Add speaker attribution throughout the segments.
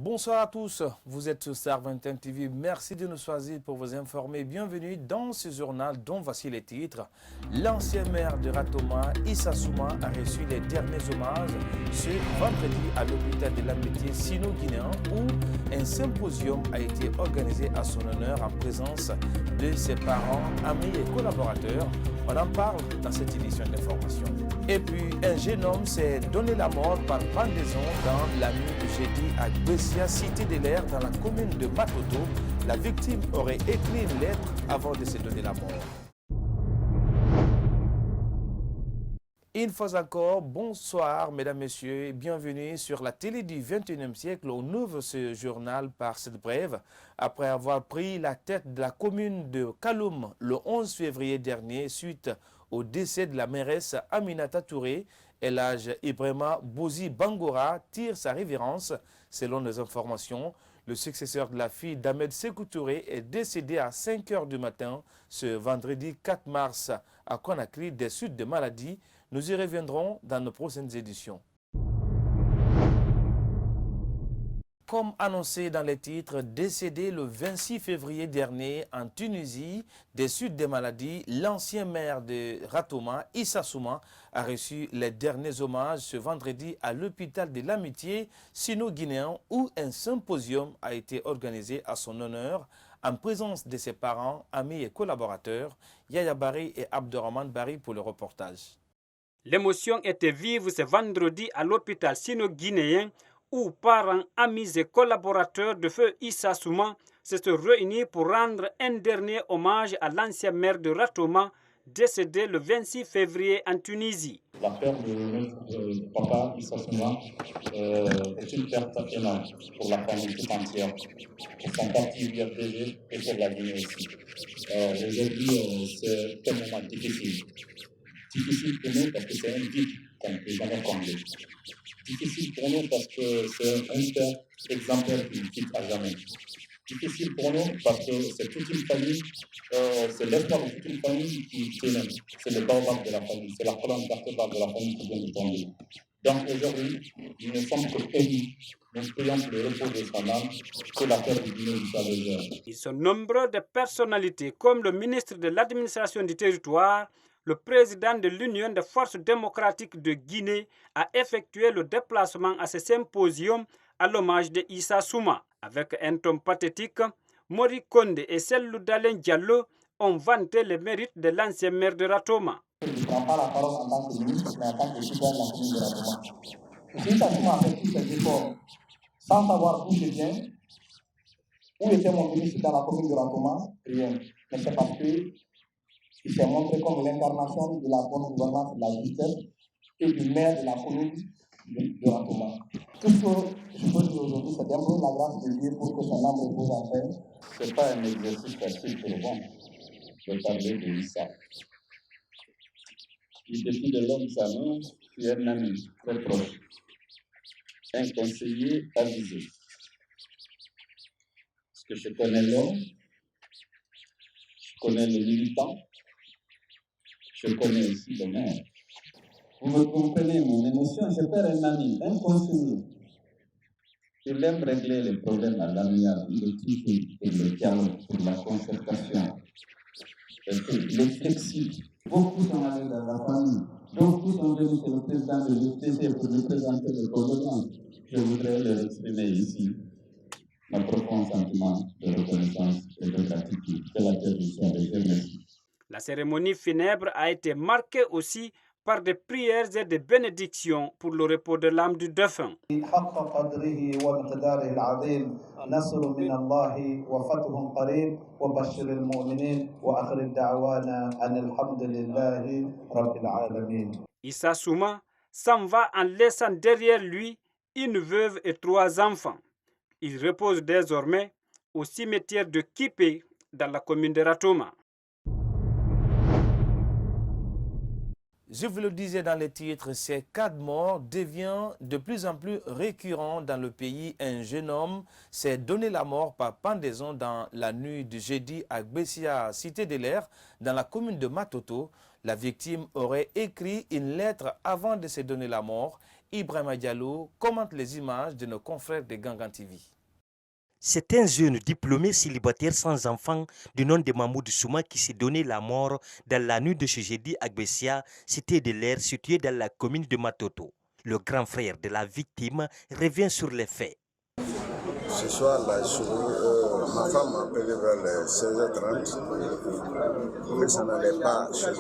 Speaker 1: Bonsoir à tous, vous êtes sur Star 21 TV, merci de nous choisir pour vous informer. Bienvenue dans ce journal dont voici les titres. L'ancien maire de Ratoma, Issa Souma, a reçu les derniers hommages ce vendredi à l'hôpital de l'amitié sino-guinéen où un symposium a été organisé à son honneur en présence de ses parents, amis et collaborateurs. On en parle dans cette édition d'information. Et puis, un jeune homme s'est donné la mort par pendaison dans la nuit de jeudi à Bessia, cité de l'air, dans la commune de Matoto. La victime aurait écrit une lettre avant de se donner la mort. Une fois encore, bonsoir mesdames, messieurs et bienvenue sur la télé du 21e siècle. On ouvre ce journal par cette brève. Après avoir pris la tête de la commune de Kaloum le 11 février dernier suite au décès de la mairesse Aminata Touré, Elhadj Ibrahima Bouzi Bangora tire sa révérence. Selon les informations, le successeur de la fille d'Ahmed Sékou Touré est décédé à 5 h du matin ce vendredi 4 mars à Conakry des suites de maladies. Nous y reviendrons dans nos prochaines éditions. Comme annoncé dans les titres, décédé le 26 février dernier en Tunisie des suites des maladies, l'ancien maire de Ratoma, Issa Souma, a reçu les derniers hommages ce vendredi à l'hôpital de l'amitié sino-guinéen où un symposium a été organisé à son honneur en présence de ses parents, amis et collaborateurs. Yaya Bari et Abdurrahman Bari pour le reportage.
Speaker 2: L'émotion était vive ce vendredi à l'hôpital sino-guinéen où parents, amis et collaborateurs de feu Issa Souma se sont réunis pour rendre un dernier hommage à l'ancien maire de Ratoma, décédé le 26 février en Tunisie.
Speaker 3: La perte de notre papa Issa Souma est une perte énorme pour la famille tout entière, pour son parti IRPG et pour la Guinée aussi. Aujourd'hui, c'est un moment difficile. Difficile pour nous parce que c'est un vide qu'on ne peut jamais combler. Difficile pour nous parce que c'est un père exemplaire qui nous quitte à jamais. Difficile pour nous parce que c'est toute une famille, c'est l'espoir de toute une famille qui ténèbre. C'est le baobab de la famille, c'est la colonne vertébrale de la famille qui vient de tomber. Donc aujourd'hui, nous ne sommes que pénis. Nous prions pour le repos de sa âme, que la terre du Guinée soit légère.
Speaker 2: Ils sont nombreux de personnalités comme le ministre de l'administration du territoire. Le président de l'Union des forces démocratiques de Guinée a effectué le déplacement à ce symposium à l'hommage de Issa Souma. Avec un ton pathétique, Mori Konde et Sellou Dalein Diallo ont vanté les mérites de l'ancien maire de Ratoma.
Speaker 4: Je ne prends pas la parole en tant que ministre, mais en tant que citoyen de la commune de Ratoma. Issa Souma a fait tous ses efforts sans savoir d'où je viens, où était mon ministre dans la commune de Ratoma, rien. Mais c'est parce que il s'est montré comme l'incarnation de la bonne gouvernance de la justice et du maire de la commune de Ratoma. Tout ce que je peux dire aujourd'hui, c'est d'implorer la grâce de Dieu pour que son âme repose en paix.
Speaker 3: Ce n'est pas un exercice facile pour moi de parler de Issa. Depuis de longues années, je suis un ami très proche, un conseiller avisé. Parce que je connais l'homme, je connais le militant, je connais aussi le maire.
Speaker 4: Vous me comprenez, mon émotion, je perds un ami, un conseiller.
Speaker 3: Il aime régler les problèmes à l'amiable,
Speaker 4: Il est toujours pour le dialogue, pour la concertation.
Speaker 3: il est flexible.
Speaker 4: Beaucoup sont allés dans la famille. Beaucoup sont venus chez le président de l'UTC pour lui présenter le condoléances.
Speaker 3: Je voudrais leur exprimer ici mon profond sentiment de reconnaissance et de gratitude. Que la terre du soit légère, merci.
Speaker 2: La cérémonie funèbre a été marquée aussi par des prières et des bénédictions pour le repos de l'âme du défunt. Issa Souma s'en va en laissant derrière lui une veuve et 3 enfants. Il repose désormais au cimetière de Kipé dans la commune de Ratoma.
Speaker 1: Je vous le disais dans les titres, ces cas de mort deviennent de plus en plus récurrents dans le pays. Un jeune homme s'est donné la mort par pendaison dans la nuit du jeudi à Bessia, cité de l'air, dans la commune de Matoto. La victime aurait écrit une lettre avant de se donner la mort Ibrahima Diallo commente les images de nos confrères de Gangan TV.
Speaker 5: C'est un jeune diplômé célibataire sans enfant du nom de Mahmoud Souma qui s'est donné la mort dans la nuit de ce jeudi à Gbessia, cité de l'air située dans la commune de Matoto. Le grand frère de la victime revient sur les faits.
Speaker 6: Ce soir, là, ma femme m'a appelé vers les 16h30 que ça n'allait pas chez lui.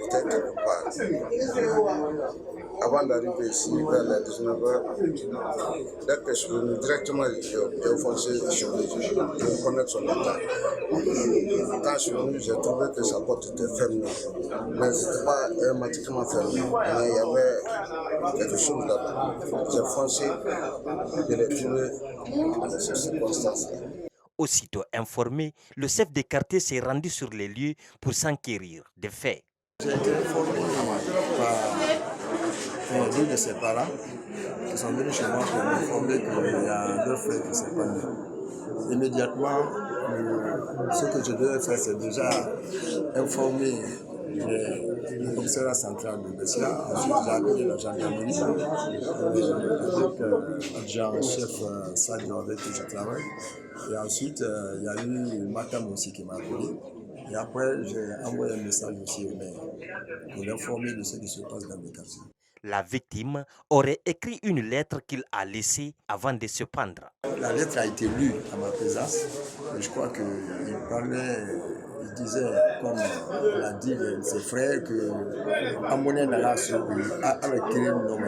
Speaker 6: Peut-être quelque part. Avant d'arriver ici, vers les 19h, dès que je suis venu directement, j'ai foncé chez lui pour connaître son état. Quand je suis venu, j'ai trouvé que sa porte était fermée. Mais ce n'était pas hermétiquement fermé. Mais il y avait quelque chose là-bas. J'ai foncé. Je l'ai trouvé dans ces circonstances-là.
Speaker 5: Aussitôt informé, le chef de quartier s'est rendu sur les lieux pour s'enquérir des faits.
Speaker 7: J'ai été informé par deux de ses parents qui sont venus chez moi pour m'informer qu'il y a deux frères qui s'est passé. Immédiatement, ce que je devais faire, c'est déjà informer le commissariat central de Bessia. Ensuite, j'ai appelé la gendarmerie avec l'adjoint-chef Sadio avec qui je travaille. Et ensuite, il y a eu Matam aussi qui m'a appelé. Et après, j'ai envoyé un message aussi au maire pour l'informer de ce qui se passe dans le quartier.
Speaker 5: La victime aurait écrit une lettre qu'il a laissée avant de se pendre.
Speaker 7: La lettre a été lue à ma présence. Et je crois qu'il parlait, il disait, comme l'a dit ses frères, que Amoné Nala a retiré le nom.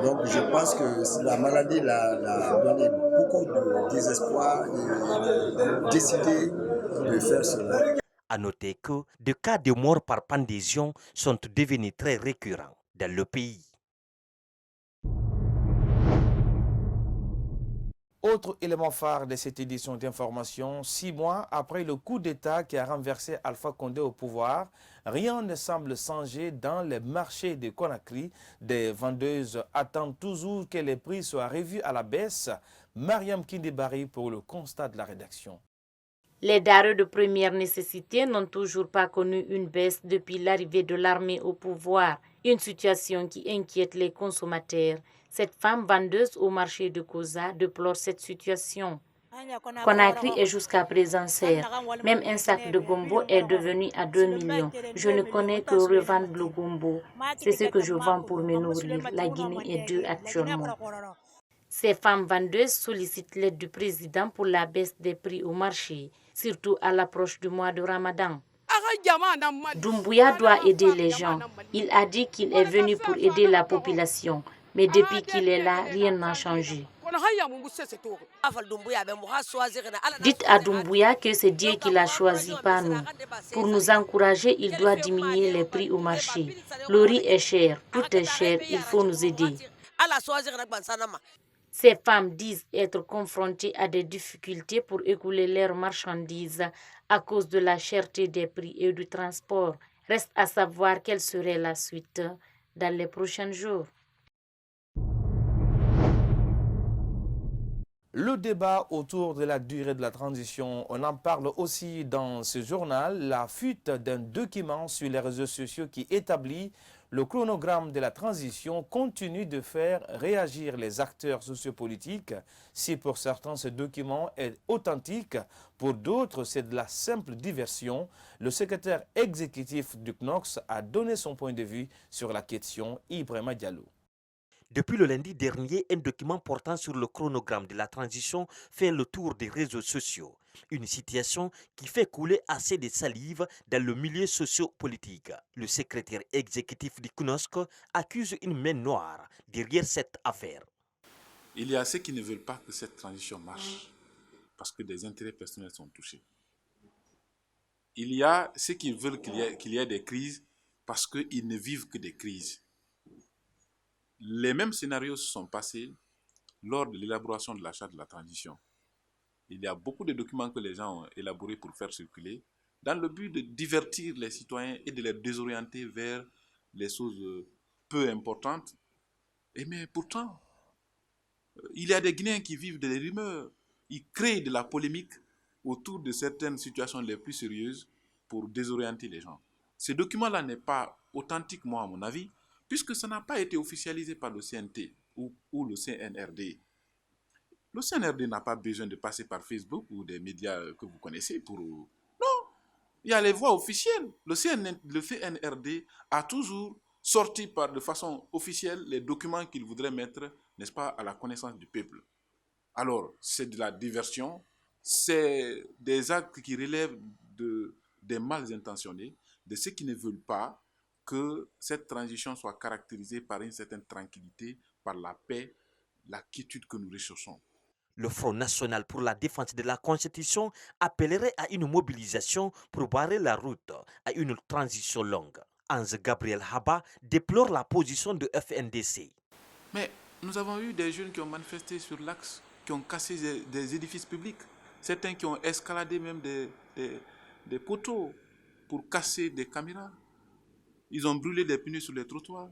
Speaker 7: Donc je pense que la maladie l'a donné beaucoup de désespoir et décidé de faire cela.
Speaker 5: À noter que des cas de mort par pendésion sont devenus très récurrents dans le pays.
Speaker 1: Autre élément phare de cette édition d'information, 6 mois après le coup d'État qui a renversé Alpha Condé au pouvoir, rien ne semble changer dans les marchés de Conakry. Des vendeuses attendent toujours que les prix soient revus à la baisse. Mariam Kindebari pour le constat de la rédaction.
Speaker 8: Les denrées de première nécessité n'ont toujours pas connu une baisse depuis l'arrivée de l'armée au pouvoir, une situation qui inquiète les consommateurs. Cette femme vendeuse au marché de Koza déplore cette situation. Conakry est jusqu'à présent cher. Même un sac de gombo est devenu à 2 millions. Je ne connais que revendre le gombo. C'est ce que je vends pour me nourrir. La Guinée est dure actuellement. Ces femmes vendeuses sollicitent l'aide du président pour la baisse des prix au marché, surtout à l'approche du mois de Ramadan. Doumbouya doit aider les gens. Il a dit qu'il est venu pour aider la population, mais depuis qu'il est là, rien n'a changé. Dites à Doumbouya que c'est Dieu qui l'a choisi, pas nous. Pour nous encourager, il doit diminuer les prix au marché. Le riz est cher, tout est cher, il faut nous aider. Ces femmes disent être confrontées à des difficultés pour écouler leurs marchandises à cause de la cherté des prix et du transport. Reste à savoir quelle serait la suite dans les prochains jours.
Speaker 1: Le débat autour de la durée de la transition, on en parle aussi dans ce journal. La fuite d'un document sur les réseaux sociaux qui établit le chronogramme de la transition continue de faire réagir les acteurs sociopolitiques. Si pour certains ce document est authentique, pour d'autres c'est de la simple diversion. Le secrétaire exécutif du CNOSC a donné son point de vue sur la question. Ibrahima Diallo.
Speaker 5: Depuis le lundi dernier, un document portant sur le chronogramme de la transition fait le tour des réseaux sociaux. Une situation qui fait couler assez de salive dans le milieu socio-politique. Le secrétaire exécutif du CNOSC accuse une main noire derrière cette affaire.
Speaker 9: Il y a ceux qui ne veulent pas que cette transition marche parce que des intérêts personnels sont touchés. Il y a ceux qui veulent qu'il y ait des crises parce qu'ils ne vivent que des crises. Les mêmes scénarios se sont passés lors de l'élaboration de la charte de la transition. Il y a beaucoup de documents que les gens ont élaborés pour faire circuler dans le but de divertir les citoyens et de les désorienter vers les choses peu importantes. Mais pourtant, il y a des Guinéens qui vivent des rumeurs. Ils créent de la polémique autour de certaines situations les plus sérieuses pour désorienter les gens. Ce document-là n'est pas authentique, moi, à mon avis, puisque ça n'a pas été officialisé par le CNT ou le CNRD. Le CNRD n'a pas besoin de passer par Facebook ou des médias que vous connaissez pour... Non, il y a les voies officielles. Le CNRD a toujours sorti de façon officielle les documents qu'il voudrait mettre, n'est-ce pas, à la connaissance du peuple. Alors, c'est de la diversion, c'est des actes qui relèvent des mal intentionnés, de ceux qui ne veulent pas que cette transition soit caractérisée par une certaine tranquillité, par la paix, la quiétude que nous recherchons.
Speaker 5: Le Front national pour la défense de la Constitution appellerait à une mobilisation pour barrer la route à une transition longue. Hans Gabriel Haba déplore la position de FNDC.
Speaker 9: Mais nous avons eu des jeunes qui ont manifesté sur l'axe, qui ont cassé des édifices publics, certains qui ont escaladé même des poteaux pour casser des caméras. Ils ont brûlé des pneus sur les trottoirs.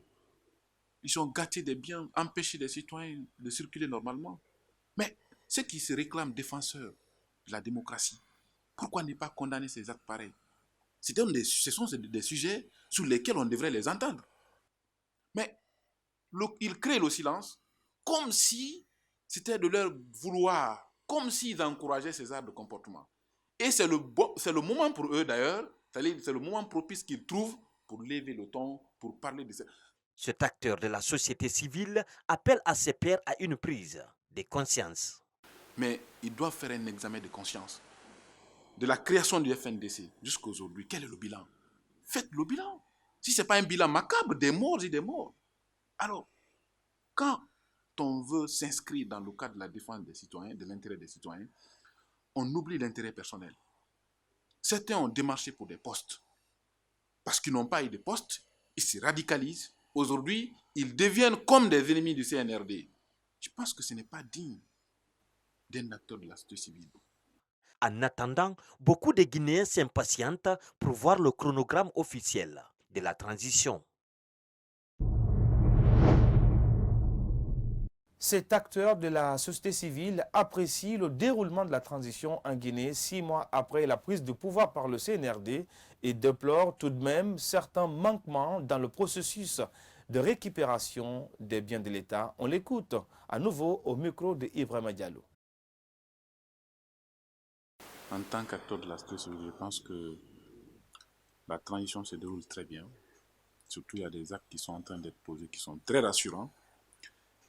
Speaker 9: Ils ont gâté des biens, empêché les citoyens de circuler normalement. Mais ceux qui se réclament défenseurs de la démocratie, pourquoi ne pas condamner ces actes pareils? Ce sont des sujets sur lesquels on devrait les entendre. Mais ils créent le silence comme si c'était de leur vouloir, comme s'ils encourageaient ces actes de comportement. Et c'est le moment pour eux d'ailleurs, c'est le moment propice qu'ils trouvent pour lever le ton, pour parler de ça.
Speaker 5: Cet acteur de la société civile appelle à ses pairs à une prise de conscience.
Speaker 9: Mais ils doivent faire un examen de conscience. De la création du FNDC jusqu'à aujourd'hui, quel est le bilan? Faites le bilan. Si ce n'est pas un bilan macabre, des morts et des morts. Alors, quand on veut s'inscrire dans le cadre de la défense des citoyens, de l'intérêt des citoyens, on oublie l'intérêt personnel. Certains ont démarché pour des postes. Parce qu'ils n'ont pas eu de postes, ils se radicalisent. Aujourd'hui, ils deviennent comme des ennemis du CNRD. Je pense que ce n'est pas digne d'un acteur de la société civile.
Speaker 5: En attendant, beaucoup de Guinéens s'impatientent pour voir le chronogramme officiel de la transition.
Speaker 1: Cet acteur de la société civile apprécie le déroulement de la transition en Guinée 6 mois après la prise de pouvoir par le CNRD et déplore tout de même certains manquements dans le processus de récupération des biens de l'État. On l'écoute à nouveau au micro de Ibrahima Diallo.
Speaker 9: En tant qu'acteur de la société civile, je pense que la transition se déroule très bien. Surtout, il y a des actes qui sont en train d'être posés qui sont très rassurants.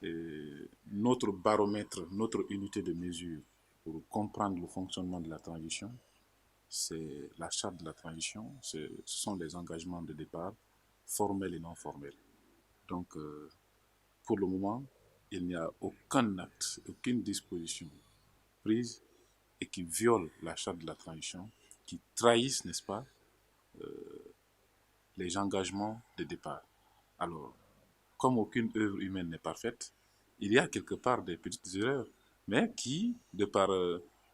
Speaker 9: Et notre baromètre, notre unité de mesure pour comprendre le fonctionnement de la transition, c'est la charte de la transition, ce sont les engagements de départ, formels et non formels. Donc, pour le moment, il n'y a aucun acte, aucune disposition prise et qui viole la charte de la transition, qui trahissent, n'est-ce pas, les engagements de départ. Alors, comme aucune œuvre humaine n'est parfaite, il y a quelque part des petites erreurs, mais qui, de par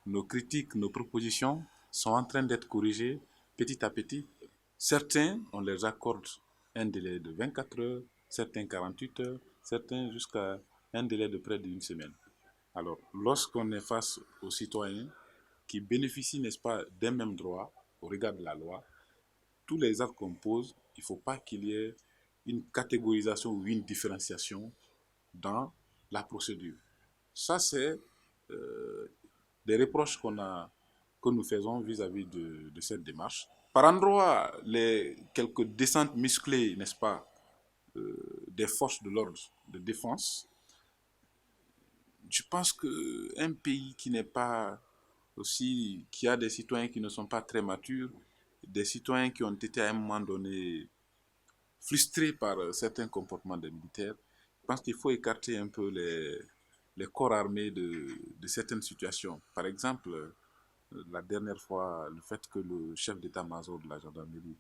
Speaker 9: nos critiques, nos propositions, sont en train d'être corrigées petit à petit. Certains, on les accorde un délai de 24 heures, certains 48 heures, certains jusqu'à un délai de près d'une semaine. Alors, lorsqu'on est face aux citoyens qui bénéficient, n'est-ce pas, d'un même droit au regard de la loi, tous les actes qu'on pose, il ne faut pas qu'il y ait une catégorisation ou une différenciation dans la procédure. Ça, c'est des reproches que nous faisons vis-à-vis de cette démarche. Par endroit, les quelques descentes musclées, n'est-ce pas, des forces de l'ordre de défense, je pense qu'un pays qui n'est pas aussi, qui a des citoyens qui ne sont pas très matures, des citoyens qui ont été à un moment donné frustrés par certains comportements des militaires, je pense qu'il faut écarter un peu les corps armés de certaines situations. Par exemple, la dernière fois, le fait que le chef d'état-major de la gendarmerie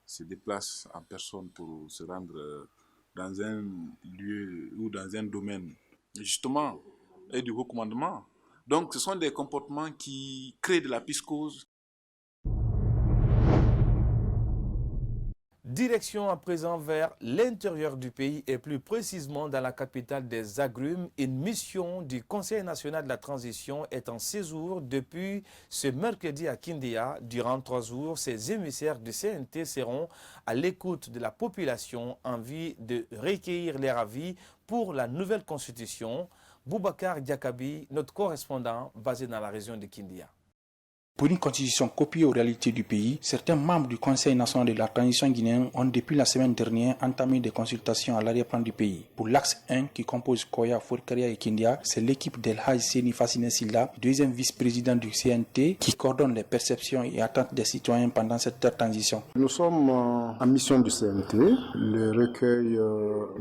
Speaker 9: se déplace en personne pour se rendre dans un lieu ou dans un domaine, justement, et du haut commandement. Donc, ce sont des comportements qui créent de la psychose.
Speaker 1: Direction à présent vers l'intérieur du pays et plus précisément dans la capitale des agrumes. Une mission du Conseil national de la transition est en séjour depuis ce mercredi à Kindia. Durant 3 jours, ces émissaires du CNT seront à l'écoute de la population en vue de recueillir leur avis pour la nouvelle constitution. Boubacar Diakabi, notre correspondant basé dans la région de Kindia.
Speaker 10: Pour une constitution copiée aux réalités du pays, certains membres du Conseil national de la transition guinéenne ont depuis la semaine dernière entamé des consultations à l'arrière-plan du pays. Pour l'axe 1 qui compose Koya, Fourkaria et Kindia, c'est l'équipe d'El Hadj Seni Fassine Silla, deuxième vice-président du CNT, qui coordonne les perceptions et attentes des citoyens pendant cette transition.
Speaker 11: Nous sommes en mission du CNT, le recueil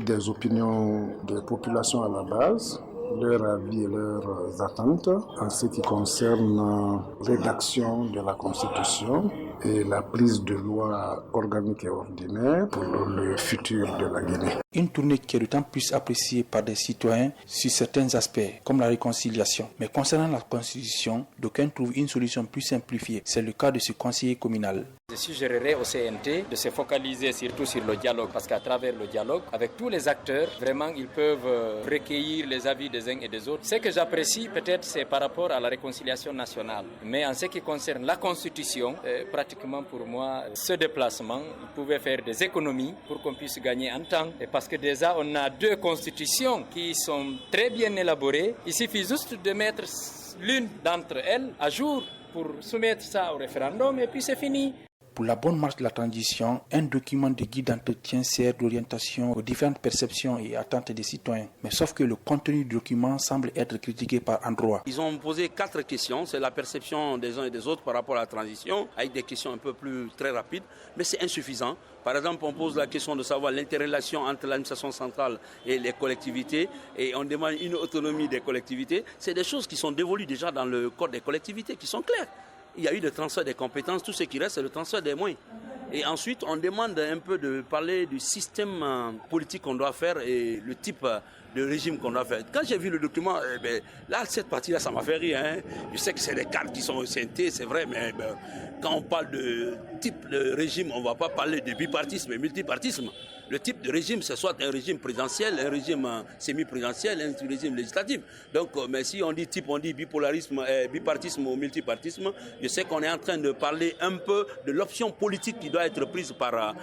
Speaker 11: des opinions des populations à la base, leurs avis et leurs attentes en ce qui concerne la rédaction de la Constitution et la prise de loi organique et ordinaire pour le futur de la Guinée.
Speaker 10: Une tournée qui est d'autant plus appréciée par des citoyens sur certains aspects, comme la réconciliation. Mais concernant la Constitution, d'aucuns trouvent une solution plus simplifiée. C'est le cas de ce conseiller communal.
Speaker 12: Je suggérerais au CNT de se focaliser surtout sur le dialogue, parce qu'à travers le dialogue, avec tous les acteurs, vraiment ils peuvent recueillir les avis des uns et des autres. Ce que j'apprécie peut-être c'est par rapport à la réconciliation nationale. Mais en ce qui concerne la Constitution, pratiquement pour moi, ce déplacement, il pouvait faire des économies pour qu'on puisse gagner en temps. Et parce que déjà on a 2 constitutions qui sont très bien élaborées, il suffit juste de mettre l'une d'entre elles à jour pour soumettre ça au référendum et puis c'est fini.
Speaker 10: Pour la bonne marche de la transition, un document de guide d'entretien sert d'orientation aux différentes perceptions et attentes des citoyens. Mais sauf que le contenu du document semble être critiqué par endroits.
Speaker 13: Ils ont posé 4 questions, c'est la perception des uns et des autres par rapport à la transition, avec des questions un peu plus très rapides, mais c'est insuffisant. Par exemple, on pose la question de savoir l'interrelation entre l'administration centrale et les collectivités, et on demande une autonomie des collectivités. C'est des choses qui sont dévolues déjà dans le code des collectivités, qui sont claires. Il y a eu le transfert des compétences, tout ce qui reste, c'est le transfert des moyens. Et ensuite, on demande un peu de parler du système politique qu'on doit faire et le type de régime qu'on doit faire. Quand j'ai vu le document, là, cette partie-là, ça m'a fait rire. Hein. Je sais que c'est les cartes qui sont au CNT, c'est vrai, mais quand on parle de type de régime, on ne va pas parler de bipartisme et multipartisme. Le type de régime, c'est soit un régime présidentiel, un régime semi-présidentiel, un régime législatif. Donc, mais si on dit type, on dit bipolarisme, bipartisme ou multipartisme, je sais qu'on est en train de parler un peu de l'option politique qui doit être prise par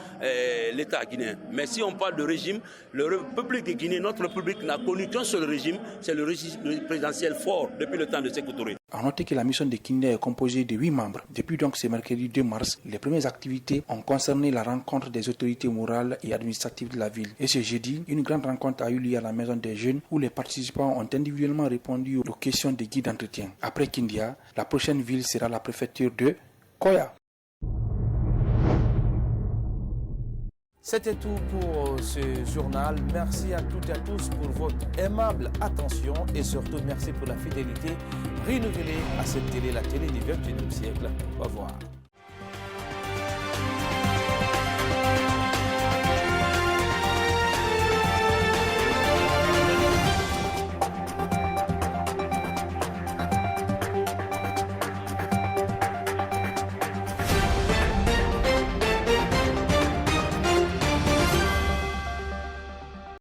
Speaker 13: l'État guinéen. Mais si on parle de régime, le République de Guinée, notre République n'a connu qu'un seul régime, c'est le régime présidentiel fort depuis le temps de Sékou Touré.
Speaker 10: A noter que la mission de Kindia est composée de 8 membres. Depuis donc ce mercredi 2 mars, les premières activités ont concerné la rencontre des autorités morales et administratives de la ville. Et ce jeudi, une grande rencontre a eu lieu à la Maison des Jeunes où les participants ont individuellement répondu aux questions des guides d'entretien. Après Kindia, la prochaine ville sera la préfecture de Koya.
Speaker 1: C'était tout pour ce journal. Merci à toutes et à tous pour votre aimable attention et surtout merci pour la fidélité renouvelée à cette télé, la télé du XXIe siècle. Au revoir.